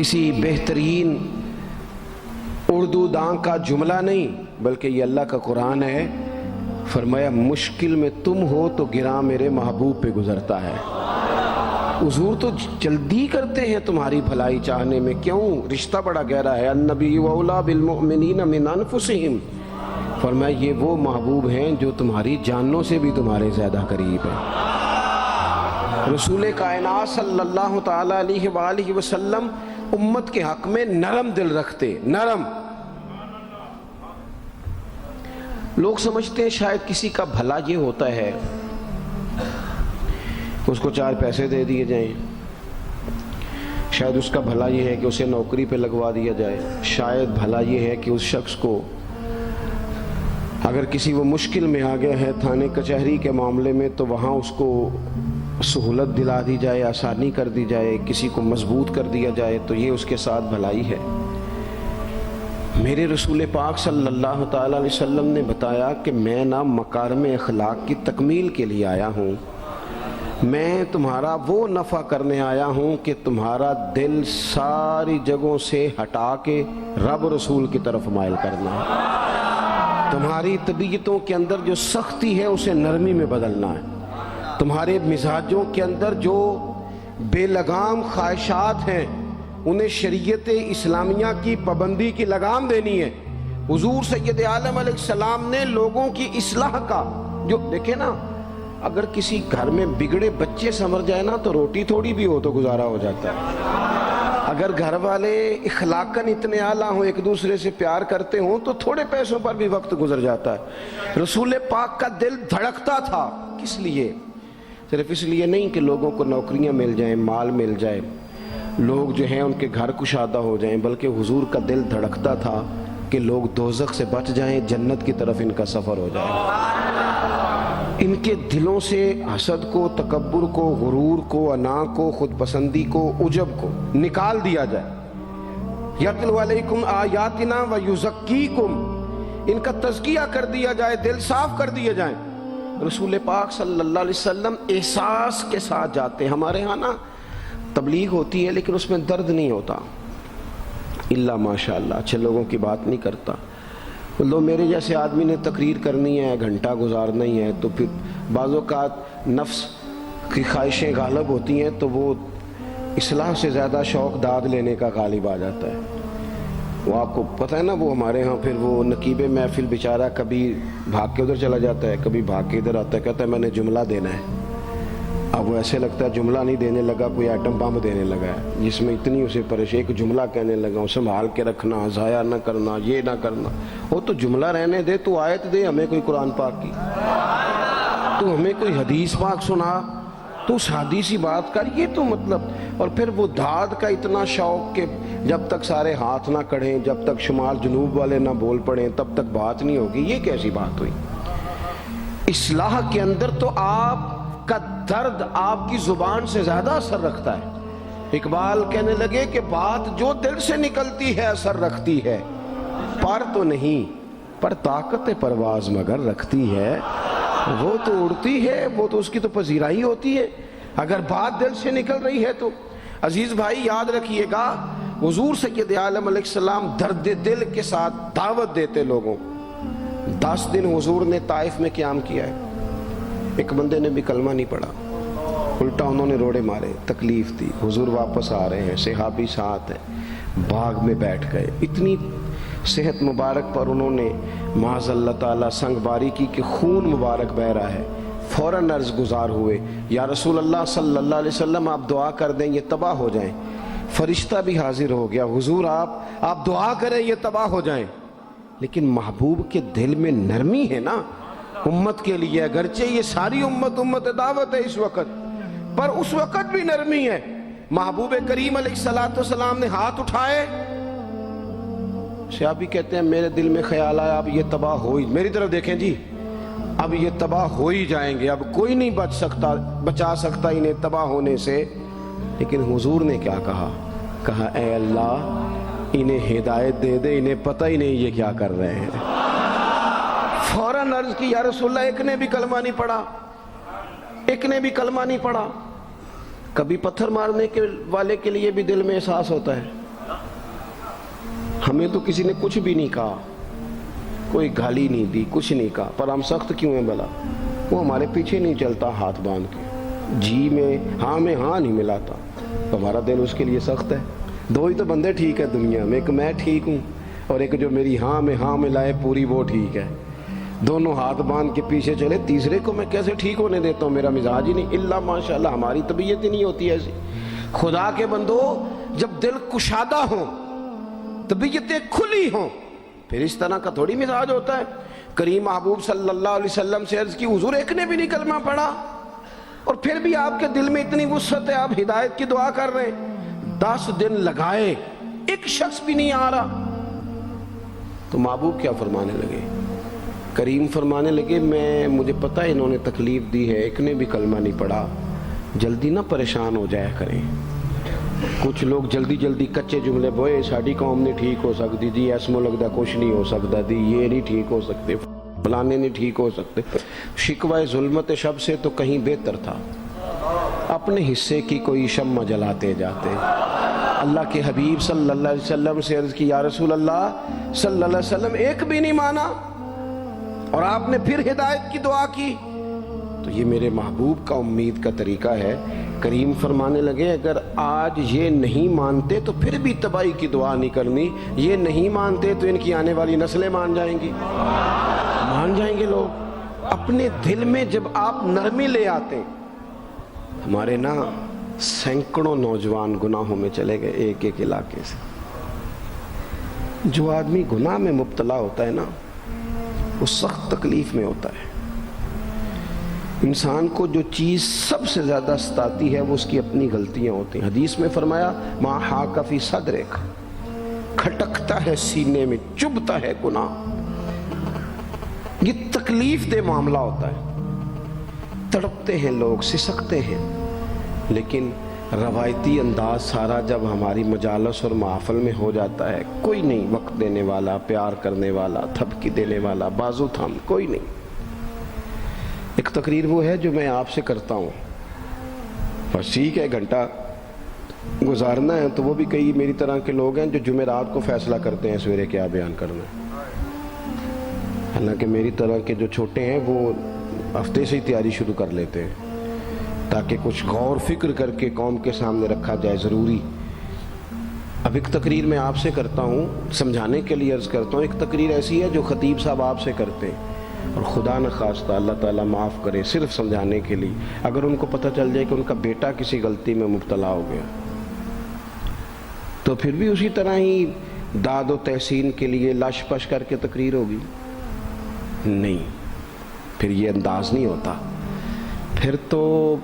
کسی بہترین اردو داں کا جملہ نہیں بلکہ یہ اللہ کا قرآن ہے۔ فرمایا مشکل میں تم ہو تو گراں میرے محبوب پہ گزرتا ہے۔ حضور تو جلدی کرتے ہیں تمہاری بھلائی چاہنے میں، کیوں؟ رشتہ بڑا گہرا ہے۔ النبی اولیٰ بالمؤمنین من انفسہم، فرمایا یہ وہ محبوب ہیں جو تمہاری جانوں سے بھی تمہارے زیادہ قریب ہیں۔ رسول کائنات صلی اللہ تعالی علیہ وآلہ وسلم امت کے حق میں نرم دل رکھتے، نرم۔ لوگ سمجھتے ہیں شاید کسی کا بھلا یہ ہوتا ہے کہ اس کو 4 پیسے دے دیے جائیں، شاید اس کا بھلا یہ ہے کہ اسے نوکری پہ لگوا دیا جائے، شاید بھلا یہ ہے کہ اس شخص کو اگر کسی وہ مشکل میں آ گیا ہے تھانے کچہری کے معاملے میں تو وہاں اس کو سہولت دلا دی جائے، آسانی کر دی جائے، کسی کو مضبوط کر دیا جائے، تو یہ اس کے ساتھ بھلائی ہے۔ میرے رسول پاک صلی اللہ تعالی علیہ وسلم نے بتایا کہ میں نہ مکارم اخلاق کی تکمیل کے لیے آیا ہوں، میں تمہارا وہ نفع کرنے آیا ہوں کہ تمہارا دل ساری جگہوں سے ہٹا کے رب رسول کی طرف مائل کرنا ہے، تمہاری طبیعتوں کے اندر جو سختی ہے اسے نرمی میں بدلنا ہے، تمہارے مزاجوں کے اندر جو بے لگام خواہشات ہیں انہیں شریعت اسلامیہ کی پابندی کی لگام دینی ہے۔ حضور سید عالم علیہ السلام نے لوگوں کی اصلاح کا جو دیکھیں نا، اگر کسی گھر میں بگڑے بچے سنور جائے نا تو روٹی تھوڑی بھی ہو تو گزارا ہو جاتا ہے، اگر گھر والے اخلاقاً اتنے اعلیٰ ہوں، ایک دوسرے سے پیار کرتے ہوں تو تھوڑے پیسوں پر بھی وقت گزر جاتا ہے۔ رسول پاک کا دل دھڑکتا تھا، کس لیے؟ صرف اس لیے نہیں کہ لوگوں کو نوکریاں مل جائیں، مال مل جائے، لوگ جو ہیں ان کے گھر کشادہ ہو جائیں، بلکہ حضور کا دل دھڑکتا تھا کہ لوگ دوزخ سے بچ جائیں، جنت کی طرف ان کا سفر ہو جائے۔ ان کے دلوں سے حسد کو، تکبر کو، غرور کو، انا کو، خود پسندی کو، عجب کو نکال دیا جائے۔ یتلو علیکم آیاتنا ویزکیکم، ان کا تزکیہ کر دیا جائے، دل صاف کر دیے جائیں۔ رسول پاک صلی اللہ علیہ وسلم احساس کے ساتھ جاتے ہیں۔ ہمارے ہاں نا تبلیغ ہوتی ہے لیکن اس میں درد نہیں ہوتا، اللہ ماشاء اللہ اچھے لوگوں کی بات نہیں کرتا۔ لو میرے جیسے آدمی نے تقریر کرنی ہے، گھنٹہ گزارنا ہی ہے، تو پھر بعض اوقات نفس کی خواہشیں غالب ہوتی ہیں تو وہ اصلاح سے زیادہ شوق داد لینے کا غالب آ جاتا ہے۔ وہ آپ کو پتہ ہے نا، وہ ہمارے ہاں پھر وہ نقیب محفل بیچارہ کبھی بھاگ کے ادھر چلا جاتا ہے، کبھی بھاگ کے ادھر آتا ہے، کہتا ہے میں نے جملہ دینا ہے۔ اب وہ ایسے لگتا ہے جملہ نہیں دینے لگا، کوئی ایٹم بم دینے لگا ہے، جس میں اتنی اسے پریشانی، ایک جملہ کہنے لگا ہوں، سنبھال کے رکھنا، ضائع نہ کرنا، یہ نہ کرنا۔ وہ تو جملہ رہنے دے، تو آیت دے ہمیں کوئی قرآن پاک کی، تو ہمیں کوئی حدیث پاک سنا، تو اس حدیثی بات کر، یہ تو مطلب۔ اور پھر وہ داد کا اتنا شوق کہ جب تک سارے ہاتھ نہ کڑھیں، جب تک شمال جنوب والے نہ بول پڑیں تب تک بات نہیں ہوگی، یہ کیسی بات ہوئی؟ اصلاح کے اندر تو آپ کا درد آپ کی زبان سے زیادہ اثر رکھتا ہے۔ اقبال کہنے لگے کہ بات جو دل سے نکلتی ہے اثر رکھتی ہے، پر تو نہیں، پر طاقت پرواز مگر رکھتی ہے۔ وہ تو اڑتی ہے، وہ تو اس کی تو پذیرائی ہوتی ہے، اگر بات دل سے نکل رہی ہے تو۔ عزیز بھائی یاد رکھیے گا، حضور سید عالم علیہ السلام درد دل کے ساتھ دعوت دیتے لوگوں۔ 10 دن حضور نے طائف میں قیام کیا ہے، ایک بندے نے بھی کلمہ نہیں پڑھا، الٹا انہوں نے روڑے مارے، تکلیف دی۔ حضور واپس آ رہے ہیں، صحابی ساتھ ہیں، باغ میں بیٹھ گئے، اتنی صحت مبارک پر انہوں نے معاذ اللہ تعالیٰ سنگ باری کی کہ خون مبارک بہہ رہا ہے، فوراً عرض گزار ہوئے، یا رسول اللہ صلی اللہ علیہ وسلم آپ دعا کر دیں یہ تباہ ہو جائیں۔ فرشتہ بھی حاضر ہو گیا، حضور آپ دعا کریں یہ تباہ ہو جائیں۔ لیکن محبوب کے دل میں نرمی ہے نا امت کے لیے، اگرچہ یہ ساری امت دعوت ہے اس وقت، پر اس وقت بھی نرمی ہے۔ محبوب کریم علیہ السلام نے ہاتھ اٹھائے، صحابی کہتے ہیں میرے دل میں خیال آیا اب یہ تباہ ہو ہی، میری طرف دیکھیں جی، اب یہ تباہ ہو ہی جائیں گے، اب کوئی نہیں بچا سکتا انہیں تباہ ہونے سے۔ لیکن حضور نے کیا کہا اے اللہ انہیں ہدایت دے دے، انہیں پتہ ہی نہیں یہ کیا کر رہے ہیں۔ فوراً عرض کی یا رسول اللہ ایک نے بھی کلمہ نہیں پڑھا، ایک نے بھی کلمہ نہیں پڑھا۔ کبھی پتھر مارنے والے کے لیے بھی دل میں احساس ہوتا ہے، ہمیں تو کسی نے کچھ بھی نہیں کہا، کوئی گالی نہیں دی، کچھ نہیں کہا، پر ہم سخت کیوں ہیں بھلا؟ وہ ہمارے پیچھے نہیں چلتا ہاتھ باندھ کے، جی میں ہاں نہیں ملاتا، ہمارا دل اس کے لیے سخت ہے۔ دو ہی تو بندے ٹھیک ہے دنیا میں، ایک میں ٹھیک ہوں اور ایک جو میری ہاں ملائے پوری، وہ ٹھیک ہے۔ دونوں ہاتھ باندھ کے پیچھے چلے، تیسرے کو میں کیسے ٹھیک ہونے دیتا ہوں؟ میرا مزاج ہی نہیں، اللہ ماشاءاللہ ہماری طبیعت ہی نہیں ہوتی ایسی۔ خدا کے بندو، جب دل کشادہ ہوں، طبیعتیں کھلی ہوں، پھر اس طرح کا تھوڑی مزاج ہوتا ہے۔ کریم محبوب صلی اللہ علیہ وسلم سے عرض کی، حضور ایک نے بھی نہیں کلمہ پڑھا اور پھر بھی آپ کے دل میں اتنی وسعت ہے، آپ ہدایت کی دعا کر رہے ہیں، 10 دن لگائے ایک شخص بھی نہیں آ رہا۔ تو محبوب کیا فرمانے لگے؟ کریم فرمانے لگے، مجھے پتہ ہے انہوں نے تکلیف دی ہے، ایک نے بھی کلمہ نہیں پڑھا، جلدی نہ پریشان ہو جایا کریں۔ کچھ لوگ جلدی کچے جملے بوئے، ساڑی قوم نہیں ٹھیک ہو سکتی جی، ایسمو لگتا کچھ نہیں ہو سکتا دی، یہ نہیں ٹھیک ہو سکتے، فلانے نہیں ٹھیک ہو سکتے۔ شکوہ ظلمت شب سے تو کہیں بہتر تھا، اپنے حصے کی کوئی شمع جلاتے جاتے۔ اللہ کے حبیب صلی اللہ علیہ وسلم سے عرض کی، یا رسول اللہ صلی اللہ علیہ وسلم ایک بھی نہیں مانا اور آپ نے پھر ہدایت کی دعا کی۔ تو یہ میرے محبوب کا امید کا طریقہ ہے۔ کریم فرمانے لگے، اگر آج یہ نہیں مانتے تو پھر بھی تباہی کی دعا نہیں کرنی، یہ نہیں مانتے تو ان کی آنے والی نسلیں مان جائیں گی، مان جائیں گے لوگ۔ اپنے دل میں جب آپ نرمی لے آتے ہیں، ہمارے نا سینکڑوں نوجوان گناہوں میں چلے گئے ایک علاقے سے۔ جو آدمی گناہ میں مبتلا ہوتا ہے نا، وہ سخت تکلیف میں ہوتا ہے۔ انسان کو جو چیز سب سے زیادہ ستاتی ہے وہ اس کی اپنی غلطیاں ہوتی ہیں۔ حدیث میں فرمایا، ما حاک فی صدرک، کھٹکتا ہے سینے میں، چبھتا ہے گناہ۔ یہ تکلیف دہ معاملہ ہوتا ہے، تڑپتے ہیں لوگ، سسکتے ہیں، لیکن روایتی انداز سارا جب ہماری مجالس اور محافل میں ہو جاتا ہے، کوئی نہیں وقت دینے والا، پیار کرنے والا، تھپکی دینے والا، بازو تھام، کوئی نہیں۔ ایک تقریر وہ ہے جو میں آپ سے کرتا ہوں، بس ٹھیک ہے گھنٹہ گزارنا ہے، تو وہ بھی کئی میری طرح کے لوگ ہیں جو جمعرات کو فیصلہ کرتے ہیں سویرے کیا بیان کرنا ہے۔ حالانکہ میری طرح کے جو چھوٹے ہیں وہ ہفتے سے ہی تیاری شروع کر لیتے ہیں تاکہ کچھ غور فکر کر کے قوم کے سامنے رکھا جائے، ضروری۔ اب ایک تقریر میں آپ سے کرتا ہوں، سمجھانے کے لیے عرض کرتا ہوں۔ ایک تقریر ایسی ہے جو خطیب صاحب آپ سے کرتے ہیں، اور خدا نخواستہ اللہ تعالیٰ معاف کرے، صرف سمجھانے کے لیے، اگر ان کو پتہ چل جائے کہ ان کا بیٹا کسی غلطی میں مبتلا ہو گیا تو پھر بھی اسی طرح ہی داد و تحسین کے لیے لش پش کر کے تقریر ہوگی؟ نہیں، پھر یہ انداز نہیں ہوتا۔ پھر تو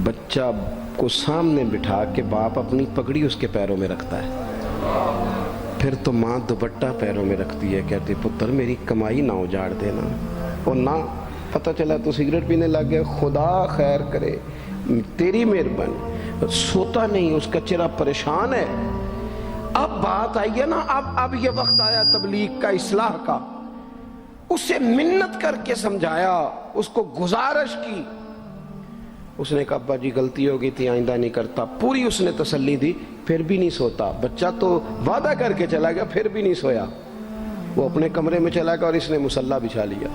بچہ کو سامنے بٹھا کے باپ اپنی پگڑی اس کے پیروں میں رکھتا ہے، پھر تو ماں دوپٹہ پیروں میں رکھتی ہے، کہتی پتر میری کمائی نہ اجاڑ دینا، اور نہ پتہ چلا تو سگریٹ پینے لگ گیا، خدا خیر کرے، تیری مہربانی۔ سوتا نہیں، اس کا چہرہ پریشان ہے۔ اب بات آئی ہے نا، اب یہ وقت آیا تبلیغ کا، اصلاح کا۔ اسے منت کر کے سمجھایا، اس کو گزارش کی، اس نے کہا ابا جی غلطی ہو گئی تھی، آئندہ نہیں کرتا، پوری اس نے تسلی دی، پھر بھی نہیں سوتا۔ بچہ تو وعدہ کر کے چلا گیا، پھر بھی نہیں سویا، وہ اپنے کمرے میں چلا گیا اور اس نے مصلی بچھا لیا۔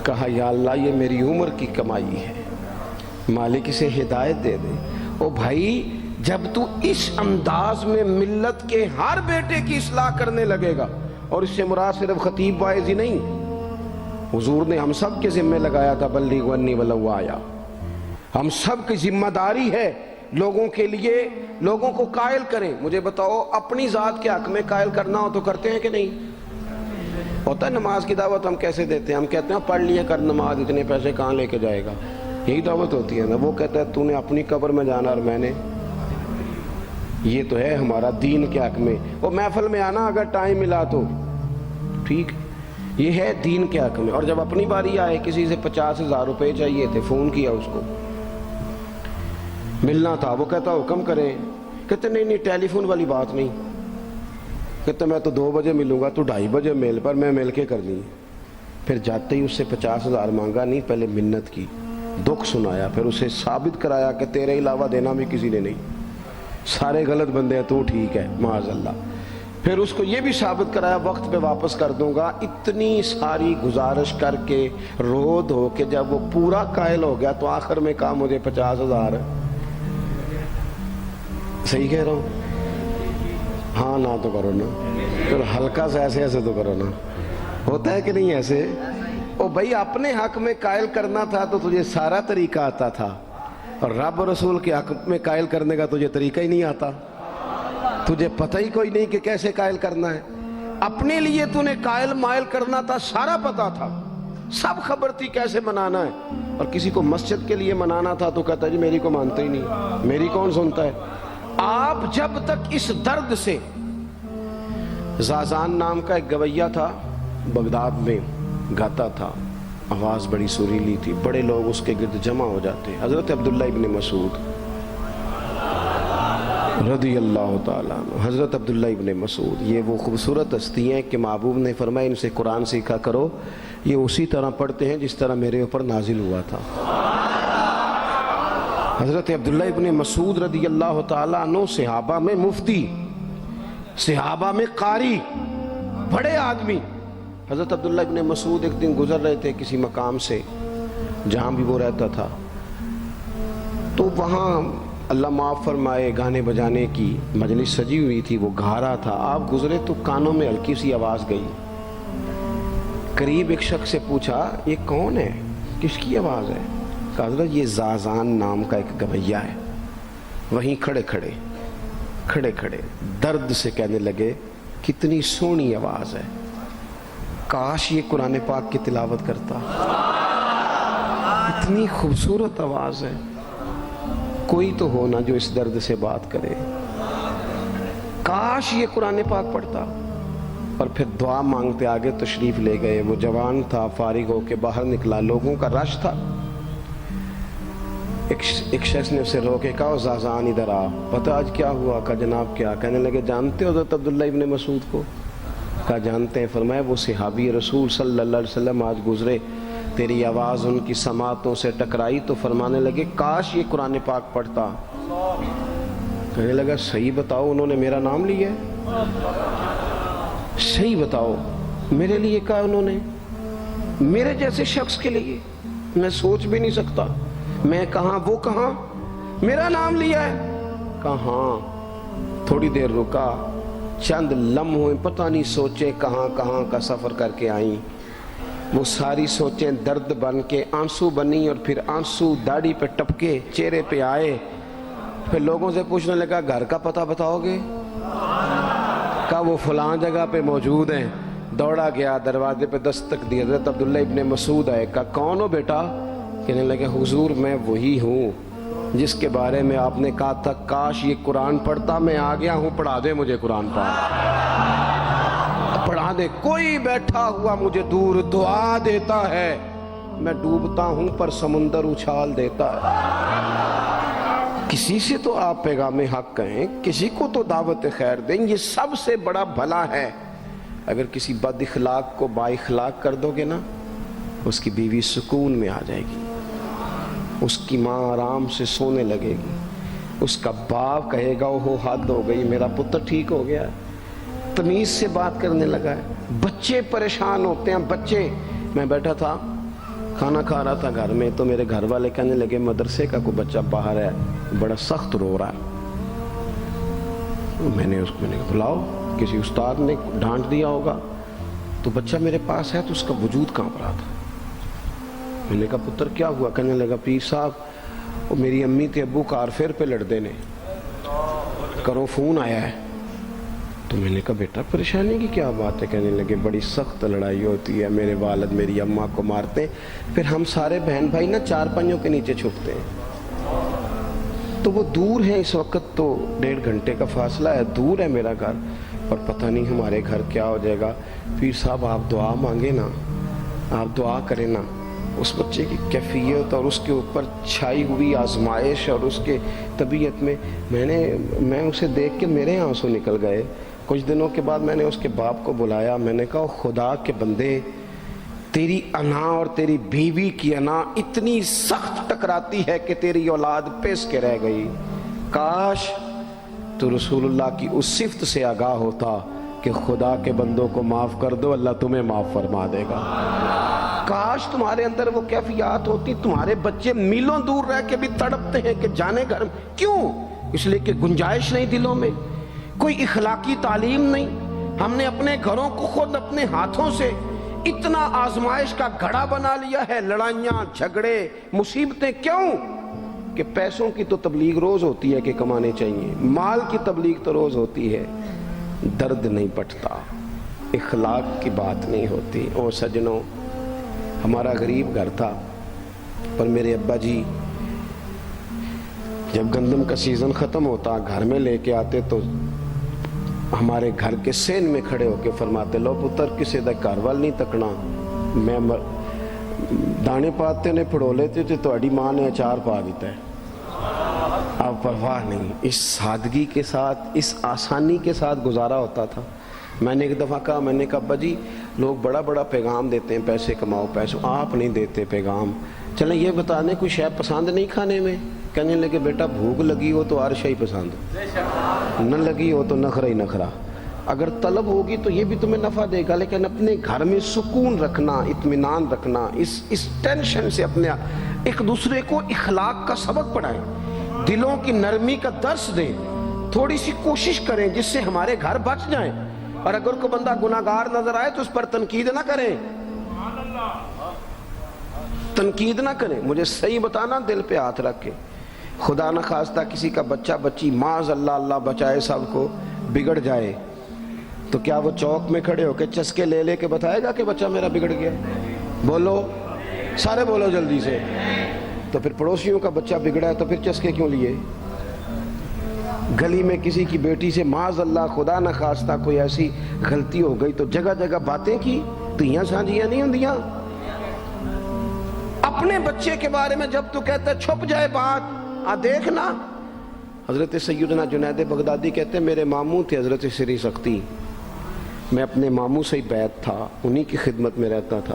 کہا یا اللہ یہ میری عمر کی کمائی ہے، مالک اسے ہدایت دے دے۔ او بھائی، جب تو اس انداز میں ملت کے ہر بیٹے کی اصلاح کرنے لگے گا، اور اس سے مراد صرف خطیب واعظ ہی نہیں، حضور نے ہم سب کے ذمہ لگایا تھا، بلغ عنی ولو آیا، ہم سب کی ذمہ داری ہے لوگوں کے لیے، لوگوں کو قائل کریں۔ مجھے بتاؤ، اپنی ذات کے حق میں قائل کرنا ہو تو کرتے ہیں کہ نہیں؟ ہوتا ہے نماز کی دعوت ہم کیسے دیتے ہیں؟ ہم کہتے ہیں پڑھ لیا کر نماز، اتنے پیسے کہاں لے کے جائے گا، یہی دعوت ہوتی ہے نا۔ وہ کہتا ہے تو نے اپنی قبر میں جانا اور میں نے، یہ تو ہے ہمارا دین کے حق میں۔ وہ محفل میں آنا اگر ٹائم ملا تو ٹھیک، یہ ہے دین کے حق میں۔ اور جب اپنی باری آئے، کسی سے 50,000 روپے چاہیے تھے، فون کیا اس کو، ملنا تھا، وہ کہتا حکم کریں، کہتے نہیں ٹیلی فون والی بات نہیں، کہتے میں تو 2 بجے ملوں گا، تو 2:30 بجے مل، پر میں مل کے کرنی ہے۔ پھر جاتے ہی اس سے 50,000 مانگا نہیں، پہلے منت کی، دکھ سنایا، پھر اسے ثابت کرایا کہ تیرے علاوہ دینا بھی کسی نے نہیں۔ سارے غلط بندے ہیں، تو ٹھیک ہے معاذ اللہ۔ پھر اس کو یہ بھی ثابت کرایا وقت پہ واپس کر دوں گا۔ اتنی ساری گزارش کر کے رو دھو کے جب وہ پورا قائل ہو گیا تو آخر میں کہا مجھے 50,000 صحیح کہہ رہا ہوں؟ ہاں نہ تو کرو نا، پھر ہلکا سا ایسے ایسے تو کرو نا، ہوتا ہے کہ نہیں ایسے؟ او بھائی اپنے حق میں قائل کرنا تھا تو تجھے سارا طریقہ آتا تھا، اور رب رسول کے حق میں قائل کرنے کا تجھے طریقہ ہی نہیں آتا، تجھے پتہ ہی کوئی نہیں کہ کیسے قائل کرنا ہے۔ اپنے لیے تو نے قائل مائل کرنا تھا، سارا پتا تھا، سب خبر تھی کیسے منانا ہے، اور کسی کو مسجد کے لیے منانا تھا تو کہتا جی میری کو مانتے ہی نہیں، میری کون سنتا ہے۔ آپ جب تک اس درد سے، زازان نام کا ایک گویہ تھا بغداد میں، گاتا تھا، آواز بڑی سریلی تھی، بڑے لوگ اس کے گرد جمع ہو جاتے۔ حضرت عبداللہ ابن مسعود رضی اللہ تعالیٰ عنہ، حضرت عبداللہ ابن مسعود، یہ وہ خوبصورت ہستی ہیں کہ محبوب نے فرمایا ان سے قرآن سیکھا کرو، یہ اسی طرح پڑھتے ہیں جس طرح میرے اوپر نازل ہوا تھا۔ حضرت عبداللہ ابن مسعود رضی اللہ تعالیٰ عنہ صحابہ میں مفتی، صحابہ میں قاری، بڑے آدمی۔ حضرت عبداللہ ابن مسعود ایک دن گزر رہے تھے کسی مقام سے جہاں بھی وہ رہتا تھا، تو وہاں اللہ معاف فرمائے گانے بجانے کی مجلس سجی ہوئی تھی، وہ گا رہا تھا، آپ گزرے تو کانوں میں ہلکی سی آواز گئی۔ قریب ایک شخص سے پوچھا یہ کون ہے، کس کی آواز ہے؟ کہا حضرت یہ زازان نام کا ایک گویہ ہے۔ وہیں کھڑے کھڑے درد سے کہنے لگے کتنی سونی آواز ہے، کاش یہ قرآن پاک کی تلاوت کرتا، اتنی خوبصورت آواز ہے، کوئی تو ہو نا جو اس درد سے بات کرے، کاش یہ قرآن پاک پڑھتا۔ اور پھر دعا مانگتے آگے تشریف لے گئے۔ وہ جوان تھا، فارغ ہو کے باہر نکلا، لوگوں کا رش تھا، ایک شخص نے اسے روکے، کہا زازان ادھر آ، پتہ آج کیا ہوا؟ کہا جناب کیا؟ کہنے لگے جانتے ہو حضرت عبداللہ ابن مسعود کو؟ کہا جانتے ہیں۔ فرمایا وہ صحابی رسول صلی اللہ علیہ وسلم آج گزرے، تیری آواز ان کی سماعتوں سے ٹکرائی تو فرمانے لگے کاش یہ قرآن پاک پڑھتا۔ کہنے لگا صحیح بتاؤ انہوں نے میرا نام لیا ہے؟ صحیح بتاؤ میرے لیے کہا انہوں نے؟ میرے جیسے شخص کے لیے میں سوچ بھی نہیں سکتا، میں کہاں وہ کہاں، میرا نام لیا ہے؟ کہا ہاں۔ تھوڑی دیر رکا، چند لمحوں پتہ نہیں سوچے کہاں کہاں کا سفر کر کے آئیں، وہ ساری سوچیں درد بن کے آنسو بنی، اور پھر آنسو داڑھی پہ ٹپکے چہرے پہ آئے۔ پھر لوگوں سے پوچھنے لگا گھر کا پتہ بتاؤ گے؟ کہا وہ فلاں جگہ پہ موجود ہیں۔ دوڑا گیا، دروازے پہ دستک دی، حضرت عبداللہ ابن مسعود آئے، کہا کون ہو بیٹا؟ کہنے لگے حضور میں وہی ہوں جس کے بارے میں آپ نے کہا تھا کاش یہ قرآن پڑھتا، میں آ گیا ہوں، پڑھا دے مجھے قرآن پاک، پڑھا دے۔ کوئی بیٹھا ہوا مجھے دور دعا دیتا ہے، میں ڈوبتا ہوں پر سمندر اچھال دیتا ہے۔ کسی سے تو آپ پیغام حق کہیں، کسی کو تو دعوت خیر دیں، یہ سب سے بڑا بھلا ہے۔ اگر کسی بد اخلاق کو با اخلاق کر دو گے نا، اس کی بیوی سکون میں آ جائے گی، اس کی ماں آرام سے سونے لگے گی، اس کا باپ کہے گا وہ حد ہو گئی، میرا پتر ٹھیک ہو گیا، تمیز سے بات کرنے لگا ہے۔ بچے پریشان ہوتے ہیں، بچے، میں بیٹھا تھا کھانا کھا رہا تھا گھر میں، تو میرے گھر والے کہنے لگے مدرسے کا کوئی بچہ باہر ہے، بڑا سخت رو رہا ہے۔ میں نے بلاؤ، کسی استاد نے ڈانٹ دیا ہوگا، تو بچہ میرے پاس ہے تو اس کا وجود کانپ رہا تھا۔ میں نے کہا پتر کیا ہوا؟ کہنے لگا پیر صاحب وہ میری امی تھے ابو کارفیر پہ لڑ دینے، کرو فون آیا ہے۔ تو میں نے کہا بیٹا پریشانی کی کیا بات ہے؟ کہنے لگے بڑی سخت لڑائی ہوتی ہے، میرے والد میری اماں کو مارتے، پھر ہم سارے بہن بھائی نا چارپائیوں کے نیچے چھپتے ہیں، تو وہ دور ہے، اس وقت تو 1.5 گھنٹے کا فاصلہ ہے، دور ہے میرا گھر، اور پتہ نہیں ہمارے گھر کیا ہو جائے گا۔ پیر صاحب آپ دعا مانگے نا، آپ دعا کریں نا، اس بچے کی کیفیت اور اس کے اوپر چھائی ہوئی آزمائش اور اس کے طبیعت میں میں اسے دیکھ کے میرے آنسو نکل گئے۔ کچھ دنوں کے بعد میں نے اس کے باپ کو بلایا، میں نے کہا خدا کے بندے، تیری انا اور تیری بیوی کی انا اتنی سخت ٹکراتی ہے کہ تیری اولاد پیس کے رہ گئی، کاش تو رسول اللہ کی اس صفت سے آگاہ ہوتا کہ خدا کے بندوں کو معاف کر دو، اللہ تمہیں معاف فرما دے گا۔ کاش تمہارے اندر وہ کیفیات ہوتی، تمہارے بچے میلوں دور رہ کے بھی تڑپتے ہیں کہ جانے گھر میں۔ کیوں؟ اس لیے کہ گنجائش نہیں دلوں میں، کوئی اخلاقی تعلیم نہیں۔ ہم نے اپنے گھروں کو خود اپنے ہاتھوں سے اتنا آزمائش کا گھڑا بنا لیا ہے، لڑائیاں، جھگڑے، مصیبتیں۔ کیوں؟ کہ پیسوں کی تو تبلیغ روز ہوتی ہے کہ کمانے چاہیے، مال کی تبلیغ تو روز ہوتی ہے، درد نہیں پٹتا، اخلاق کی بات نہیں ہوتی۔ او سجنوں، ہمارا غریب گھر تھا، پر میرے ابا جی جب گندم کا سیزن ختم ہوتا گھر میں لے کے آتے تو ہمارے گھر کے سین میں کھڑے ہو کے فرماتے، لو پتر کسی دا گھر وال نہیں تکنا، میں دانے پاتے نے پھڑو لیتے تھے، تو اڈی ماں نے اچار پا دیتا ہے۔ اب پرواہ نہیں، اس سادگی کے ساتھ، اس آسانی کے ساتھ گزارا ہوتا تھا۔ میں نے ایک دفعہ کہا، میں نے کہا ابا جی لوگ بڑا بڑا پیغام دیتے ہیں، پیسے کماؤ پیسے، آپ نہیں دیتے پیغام، چلیں یہ بتا دیں کوئی شے پسند نہیں کھانے میں؟ کہنے لگے بیٹا بھوک لگی ہو تو ہر شے پسند، نہ لگی ہو تو نخرا ہی نخرا، اگر طلب ہوگی تو یہ بھی تمہیں نفع دے گا، لیکن اپنے گھر میں سکون رکھنا، اطمینان رکھنا، اس ٹینشن سے اپنے ایک دوسرے کو اخلاق کا سبق پڑھائیں، دلوں کی نرمی کا درس دیں، تھوڑی سی کوشش کریں جس سے ہمارے گھر بچ جائیں، اور اگر کوئی بندہ گناہگار نظر آئے تو اس پر تنقید نہ کریں، تنقید نہ کریں، مجھے صحیح بتانا دل پہ ہاتھ رکھ کے۔ خدا نہ خواستہ کسی کا بچہ بچی معاذ اللہ، اللہ بچائے سب کو، بگڑ جائے تو کیا وہ چوک میں کھڑے ہو کے چسکے لے لے کے بتائے گا کہ بچہ میرا بگڑ گیا؟ بولو سارے، بولو جلدی سے۔ تو پھر پڑوسیوں کا بچہ بگڑا ہے تو پھر چسکے کیوں لیے؟ گلی میں کسی کی بیٹی سے معاذ اللہ خدا نہ خواستہ کوئی ایسی غلطی ہو گئی تو جگہ جگہ باتیں کی، تیاں سانجیاں نہیں ہوندیاں؟ اپنے بچے کے بارے میں جب تو کہتا ہے چھپ جائے بات، دیکھنا۔ حضرت سیدنا جنید بغدادی کہتے ہیں میرے ماموں تھے حضرت سری سختی، میں اپنے ماموں سے ہی بیعت تھا، انہی کی خدمت میں رہتا تھا۔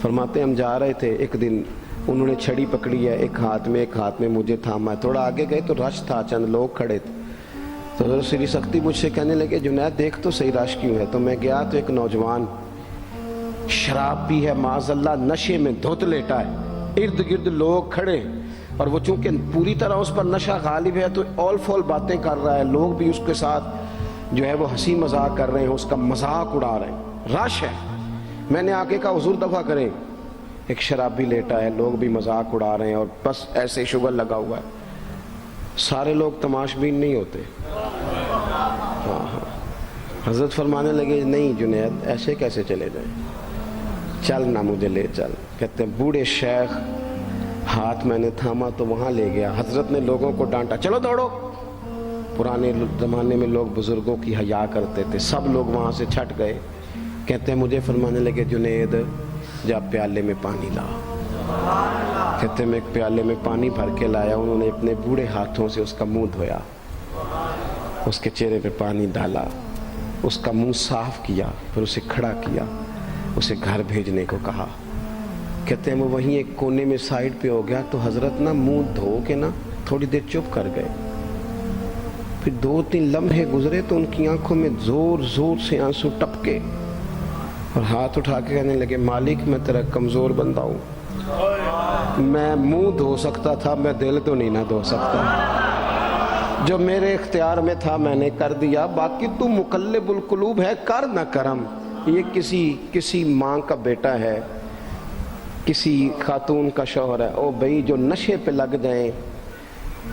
فرماتے ہیں ہم جا رہے تھے، ایک دن انہوں نے چھڑی پکڑی ہے، ایک ہاتھ میں مجھے تھاما ہے، تھوڑا آگے گئے تو رش تھا، چند لوگ کھڑے تھے، تو حضرت سری سختی مجھ سے کہنے لگے جنید دیکھ تو صحیح رش کیوں ہے؟ تو میں گیا تو ایک نوجوان شراب پی ہے، معاذ اللہ نشے میں دھت لیٹا ہے، ارد گرد لوگ کھڑے، اور وہ چونکہ پوری طرح اس پر نشہ غالب ہے تو اول فول باتیں کر رہا ہے، لوگ بھی اس کے ساتھ جو ہے وہ ہنسی مذاق کر رہے ہیں، اس کا مذاق اڑا رہے ہیں، رش ہے۔ میں نے آگے کہا حضور دفع کریں، ایک شرابی لیٹا ہے، لوگ بھی مذاق اڑا رہے ہیں اور بس ایسے شغل لگا ہوا ہے۔ سارے لوگ تماش بین نہیں ہوتے۔ حضرت فرمانے لگے نہیں جنید ایسے کیسے چلے جائیں، چل نہ مجھے لے چل۔ کہتے ہیں بوڑھے شیخ، ہاتھ میں نے تھاما تو وہاں لے گیا، حضرت نے لوگوں کو ڈانٹا چلو دوڑو۔ پرانے زمانے میں لوگ بزرگوں کی حیا کرتے تھے، سب لوگ وہاں سے چھٹ گئے۔ کہتے ہیں مجھے فرمانے لگے جنید جا پیالے میں پانی لا۔ کہتے ہیں میں ایک پیالے میں پانی بھر کے لایا، انہوں نے اپنے بوڑھے ہاتھوں سے اس کا منہ دھویا، اس کے چہرے پہ پانی ڈالا، اس کا منہ صاف کیا، پھر اسے کھڑا کیا، اسے گھر بھیجنے کو کہا۔ کہتے ہیں وہ وہیں ایک کونے میں سائیڈ پہ ہو گیا تو حضرت نا منہ دھو کے نا تھوڑی دیر چپ کر گئے، پھر 2-3 لمحے گزرے تو ان کی آنکھوں میں زور زور سے آنسو ٹپکے اور ہاتھ اٹھا کے کہنے لگے مالک میں تیرا کمزور بندہ ہوں، میں منہ دھو سکتا تھا، میں دل تو نہیں نہ دھو سکتا، جو میرے اختیار میں تھا میں نے کر دیا، باقی تو مقلب القلوب ہے، کر نہ کرم۔ یہ کسی ماں کا بیٹا ہے، کسی خاتون کا شوہر ہے، او بھائی جو نشے پہ لگ جائیں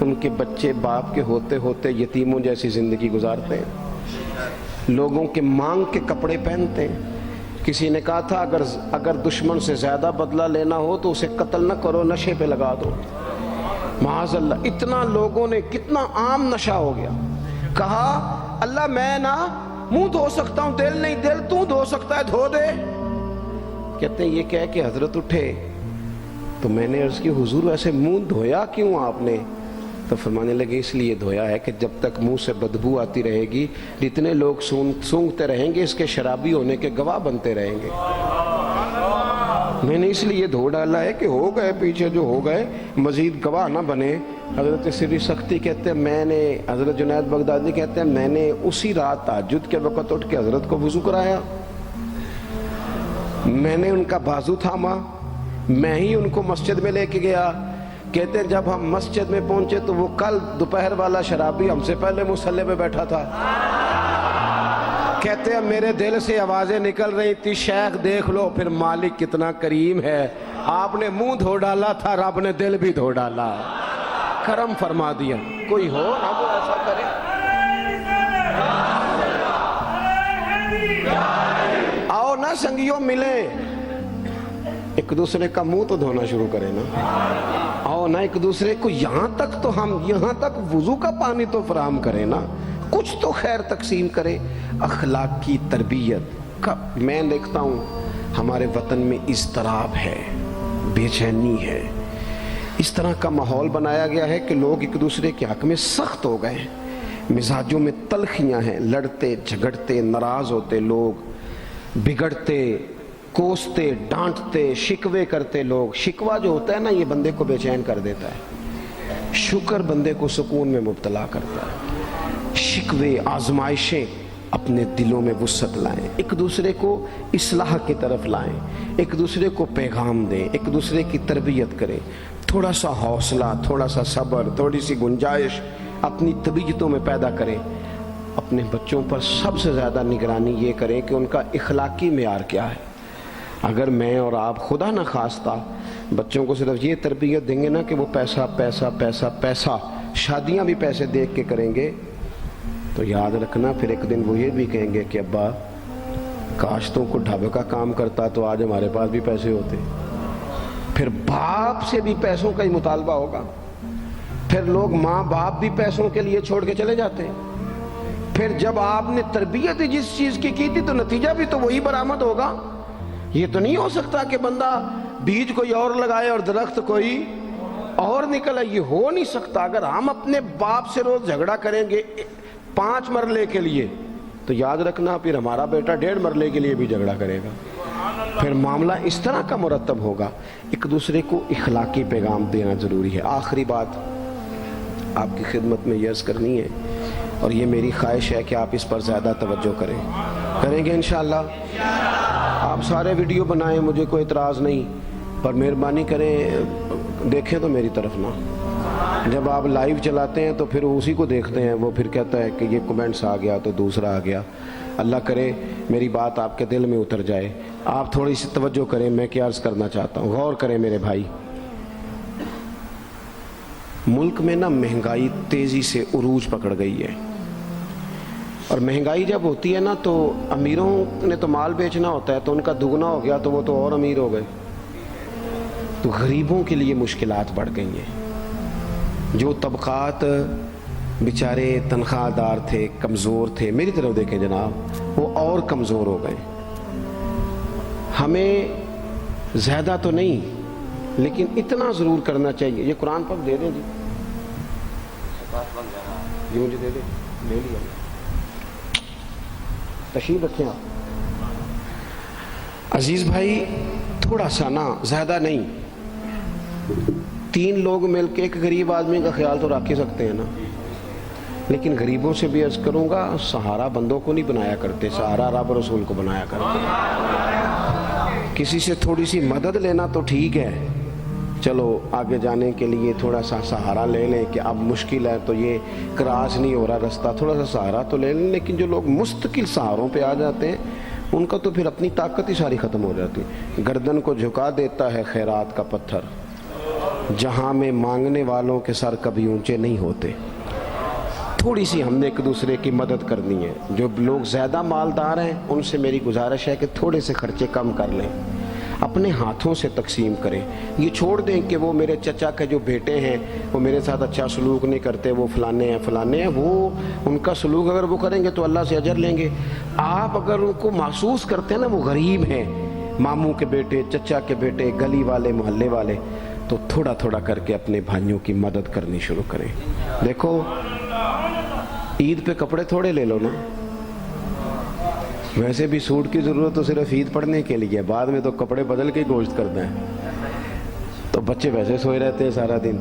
ان کے بچے باپ کے ہوتے ہوتے یتیموں جیسی زندگی گزارتے ہیں، لوگوں کے مانگ کے کپڑے پہنتے ہیں۔ کسی نے کہا تھا اگر دشمن سے زیادہ بدلہ لینا ہو تو اسے قتل نہ کرو، نشے پہ لگا دو۔ معاذ اللہ، اتنا لوگوں نے، کتنا عام نشہ ہو گیا۔ کہا اللہ میں نا منہ دھو سکتا ہوں، دل نہیں، دل تو دھو سکتا ہے، دھو دے۔ کہتے ہیں یہ کہہ کہ حضرت اٹھے تو میں نے عرض کی حضور ویسے منہ دھویا کیوں آپ نے؟ تو فرمانے لگے اس لیے دھویا ہے کہ جب تک منہ سے بدبو آتی رہے گی جتنے لوگ سونگتے رہیں گے اس کے شرابی ہونے کے گواہ بنتے رہیں گے۔ میں نے اس لیے دھو ڈالا ہے کہ ہو گئے پیچھے جو ہو گئے مزید گواہ نہ بنے۔ حضرت سری سختی کہتے ہیں میں نے، حضرت جنید بغدادی کہتے ہیں میں نے اسی رات تہجد کے وقت اٹھ کے حضرت کو وضو کرایا، میں نے ان کا بازو تھاما، میں ہی ان کو مسجد میں لے کے گیا۔ کہتے ہیں جب ہم مسجد میں پہنچے تو وہ کل دوپہر والا شرابی ہم سے پہلے مصلی پہ بیٹھا تھا۔ کہتے ہیں میرے دل سے آوازیں نکل رہی تھی شیخ دیکھ لو پھر مالک کتنا کریم ہے، آپ نے منہ دھو ڈالا تھا، رب نے دل بھی دھو ڈالا، کرم فرما دیا۔ کوئی ہو نہ وہ ایسا کرے۔ آؤ نا سنگیوں ملے، ایک دوسرے کا منہ تو دھونا شروع کرے نا۔ آؤ نا ایک دوسرے کو یہاں تک تو ہم یہاں تک وضو کا پانی تو فراہم کرے نا، کچھ تو خیر تقسیم کرے۔ اخلاق کی تربیت کا میں دیکھتا ہوں ہمارے وطن میں اضطراب ہے، بے چینی ہے، اس طرح کا ماحول بنایا گیا ہے کہ لوگ ایک دوسرے کے حق میں سخت ہو گئے ہیں، مزاجوں میں تلخیاں ہیں، لڑتے جھگڑتے ناراض ہوتے لوگ، بگڑتے کوستے ڈانٹتے شکوے کرتے لوگ۔ شکوہ جو ہوتا ہے نا یہ بندے کو بے چین کر دیتا ہے، شکر بندے کو سکون میں مبتلا کرتا ہے۔ شکوے آزمائشیں اپنے دلوں میں وسعت لائیں، ایک دوسرے کو اصلاح کی طرف لائیں، ایک دوسرے کو پیغام دیں، ایک دوسرے کی تربیت کریں، تھوڑا سا حوصلہ، تھوڑا سا صبر، تھوڑی سی گنجائش اپنی طبیعتوں میں پیدا کریں۔ اپنے بچوں پر سب سے زیادہ نگرانی یہ کریں کہ ان کا اخلاقی معیار کیا ہے۔ اگر میں اور آپ خدا نہ خواستہ بچوں کو صرف یہ تربیت دیں گے نا کہ وہ پیسہ پیسہ پیسہ پیسہ، شادیاں بھی پیسے دیکھ کے کریں گے، تو یاد رکھنا پھر ایک دن وہ یہ بھی کہیں گے کہ ابا کاش تم کو ڈھابے کا کام کرتا تو آج ہمارے پاس بھی پیسے ہوتے۔ پھر باپ سے بھی پیسوں کا ہی مطالبہ ہوگا، پھر لوگ ماں باپ بھی پیسوں کے لیے چھوڑ کے چلے جاتے ہیں۔ پھر جب آپ نے تربیت جس چیز کی تھی تو نتیجہ بھی تو وہی برآمد ہوگا۔ یہ تو نہیں ہو سکتا کہ بندہ بیج کوئی اور لگائے اور درخت کوئی اور نکلے، یہ ہو نہیں سکتا۔ اگر ہم اپنے باپ سے روز جھگڑا کریں گے 5 مرلے کے لیے تو یاد رکھنا پھر ہمارا بیٹا 1.5 مرلے کے لیے بھی جھگڑا کرے گا، پھر معاملہ اس طرح کا مرتب ہوگا۔ ایک دوسرے کو اخلاقی پیغام دینا ضروری ہے۔ آخری بات آپ کی خدمت میں یہ عرض کرنی ہے اور یہ میری خواہش ہے کہ آپ اس پر زیادہ توجہ کریں گے انشاءاللہ۔ آپ سارے ویڈیو بنائیں، مجھے کوئی اعتراض نہیں، پر مہربانی کریں دیکھیں تو میری طرف نہ۔ جب آپ لائیو چلاتے ہیں تو پھر اسی کو دیکھتے ہیں، وہ پھر کہتا ہے کہ یہ کومنٹس آ گیا تو دوسرا آ گیا۔ اللہ کرے میری بات آپ کے دل میں اتر جائے، آپ تھوڑی سی توجہ کریں۔ میں کیا عرض کرنا چاہتا ہوں، غور کریں میرے بھائی۔ ملک میں نا مہنگائی تیزی سے عروج پکڑ گئی ہے، اور مہنگائی جب ہوتی ہے نا تو امیروں نے تو مال بیچنا ہوتا ہے تو ان کا دگنا ہو گیا تو وہ تو اور امیر ہو گئے، تو غریبوں کے لیے مشکلات بڑھ گئی ہیں۔ جو طبقات بیچارے تنخواہ دار تھے، کمزور تھے، میری طرف دیکھیں جناب، وہ اور کمزور ہو گئے۔ ہمیں زیادہ تو نہیں لیکن اتنا ضرور کرنا چاہیے۔ یہ قرآن پاک دے دیں جی، یہ مجھے دے دیں، لے لیا، تشریف رکھیں آپ۔ عزیز بھائی تھوڑا سا نا، زیادہ نہیں، 3 لوگ مل کے ایک غریب آدمی کا خیال تو رکھ ہی سکتے ہیں نا۔ لیکن غریبوں سے بھی عرض کروں گا، سہارا بندوں کو نہیں بنایا کرتے، سہارا رب رسول کو بنایا کرتے۔ کسی سے تھوڑی سی مدد لینا تو ٹھیک ہے، چلو آگے جانے کے لیے تھوڑا سا سہارا لے لیں کہ اب مشکل ہے تو یہ کراس نہیں ہو رہا رستہ، تھوڑا سا سہارا تو لے لیں۔ لیکن جو لوگ مستقل سہاروں پہ آ جاتے ہیں ان کا تو پھر اپنی طاقت ہی ساری ختم ہو جاتی ہے۔ گردن کو جھکا دیتا ہے خیرات کا پتھر، جہاں میں مانگنے والوں کے سر کبھی اونچے نہیں ہوتے۔ تھوڑی سی ہم نے ایک دوسرے کی مدد کرنی ہے۔ جو لوگ زیادہ مالدار ہیں ان سے میری گزارش ہے کہ تھوڑے سے خرچے کم کر لیں، اپنے ہاتھوں سے تقسیم کریں۔ یہ چھوڑ دیں کہ وہ میرے چچا کے جو بیٹے ہیں وہ میرے ساتھ اچھا سلوک نہیں کرتے، وہ فلانے ہیں، وہ ان کا سلوک اگر وہ کریں گے تو اللہ سے اجر لیں گے۔ آپ اگر ان کو محسوس کرتے ہیں نا وہ غریب ہیں، ماموں کے بیٹے، چچا کے بیٹے، گلی والے، محلے والے، تو تھوڑا تھوڑا کر کے اپنے بھائیوں کی مدد کرنی شروع کریں۔ دیکھو عید پہ کپڑے تھوڑے لے لو نا، ویسے بھی سوٹ کی ضرورت تو صرف عید پڑھنے کے لیے، بعد میں تو کپڑے بدل کے گوشت کرتے ہیں. تو بچے ویسے سوئے رہتے ہیں سارا دن.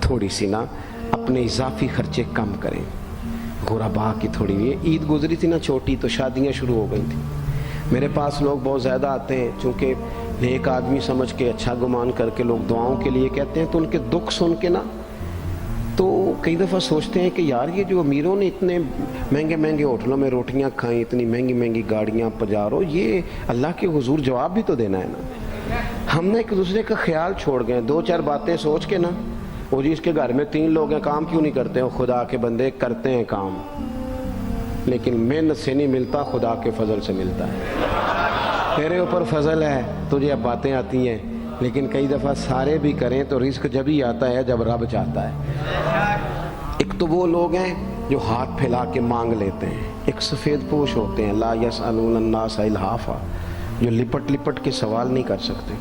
تھوڑی سی نا اپنے اضافی خرچے کم کریں. غربا کی تھوڑی عید گزری تھی نا چھوٹی، تو شادیاں شروع ہو گئی تھیں. میرے پاس لوگ بہت زیادہ آتے ہیں، چونکہ نیک آدمی سمجھ کے اچھا گمان کر کے لوگ دعاؤں کے لیے کہتے ہیں، تو ان کے دکھ سن کے نا تو کئی دفعہ سوچتے ہیں کہ یار یہ جو امیروں نے اتنے مہنگے مہنگے ہوٹلوں میں روٹیاں کھائیں، اتنی مہنگی مہنگی گاڑیاں پجارو، یہ اللہ کے حضور جواب بھی تو دینا ہے نا. ہم نے ایک دوسرے کا خیال چھوڑ گئے، دو چار باتیں سوچ کے نا، وہ جی اس کے گھر میں 3 لوگ ہیں، کام کیوں نہیں کرتے؟ خدا کے بندے کرتے ہیں کام، لیکن محنت سے نہیں ملتا، خدا کے فضل سے ملتا ہے. تیرے اوپر فضل ہے، تجھے اب باتیں آتی ہیں، لیکن کئی دفعہ سارے بھی کریں تو رزق جب ہی آتا ہے جب رب چاہتا ہے. ایک تو وہ لوگ ہیں جو ہاتھ پھیلا کے مانگ لیتے ہیں، ایک سفید پوش ہوتے ہیں لا یسألون الناس الحافا، جو لپٹ لپٹ کے سوال نہیں کر سکتے.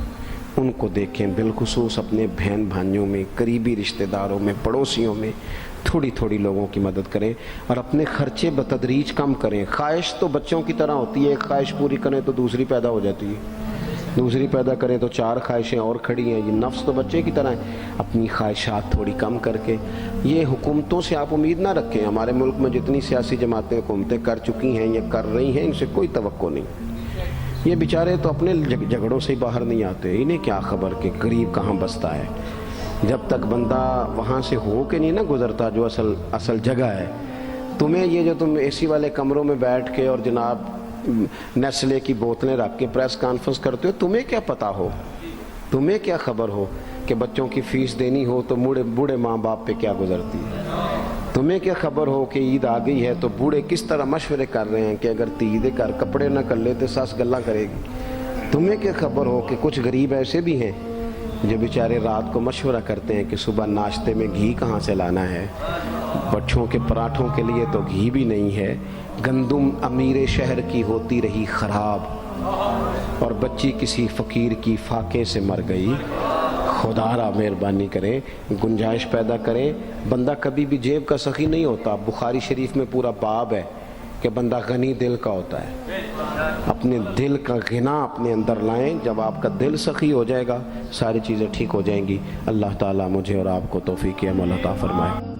ان کو دیکھیں، بالخصوص اپنے بہن بھائیوں میں، قریبی رشتہ داروں میں، پڑوسیوں میں تھوڑی تھوڑی لوگوں کی مدد کریں اور اپنے خرچے بتدریج کم کریں. خواہش تو بچوں کی طرح ہوتی ہے، ایک خواہش پوری کریں تو دوسری پیدا ہو جاتی ہے، دوسری پیدا کریں تو 4 خواہشیں اور کھڑی ہیں. یہ نفس تو بچے کی طرح ہے. اپنی خواہشات تھوڑی کم کر کے، یہ حکومتوں سے آپ امید نہ رکھیں. ہمارے ملک میں جتنی سیاسی جماعتیں حکومتیں کر چکی ہیں یا کر رہی ہیں، ان سے کوئی توقع نہیں. یہ بیچارے تو اپنے جھگڑوں سے ہی باہر نہیں آتے، انہیں کیا خبر کہ غریب کہاں بستا ہے. جب تک بندہ وہاں سے ہو کے نہیں نا گزرتا جو اصل جگہ ہے. تمہیں یہ جو تم اے سی والے کمروں میں بیٹھ کے اور جناب نیسلے کی بوتلیں رکھ کے پریس کانفرنس کرتے ہو، تمہیں کیا پتا ہو، تمہیں کیا خبر ہو کہ بچوں کی فیس دینی ہو تو بوڑھے ماں باپ پہ کیا گزرتی ہے. تمہیں کیا خبر ہو کہ عید آ گئی ہے تو بوڑھے کس طرح مشورے کر رہے ہیں کہ اگر عید کر کپڑے نہ کر لے تو ساس گلاں کرے گی. تمہیں کیا خبر ہو کہ کچھ غریب ایسے بھی ہیں جو بیچارے رات کو مشورہ کرتے ہیں کہ صبح ناشتے میں گھی کہاں سے لانا ہے، بچوں کے پراٹھوں کے لیے تو گھی بھی نہیں ہے، گندم امیر شہر کی ہوتی رہی خراب اور بچی کسی فقیر کی فاقے سے مر گئی. خدا را مہربانی کرے، گنجائش پیدا کرے. بندہ کبھی بھی جیب کا سخی نہیں ہوتا. بخاری شریف میں پورا باب ہے کہ بندہ غنی دل کا ہوتا ہے. اپنے دل کا غنا اپنے اندر لائیں. جب آپ کا دل سخی ہو جائے گا ساری چیزیں ٹھیک ہو جائیں گی. اللہ تعالیٰ مجھے اور آپ کو توفیق عمل عطا فرمائے.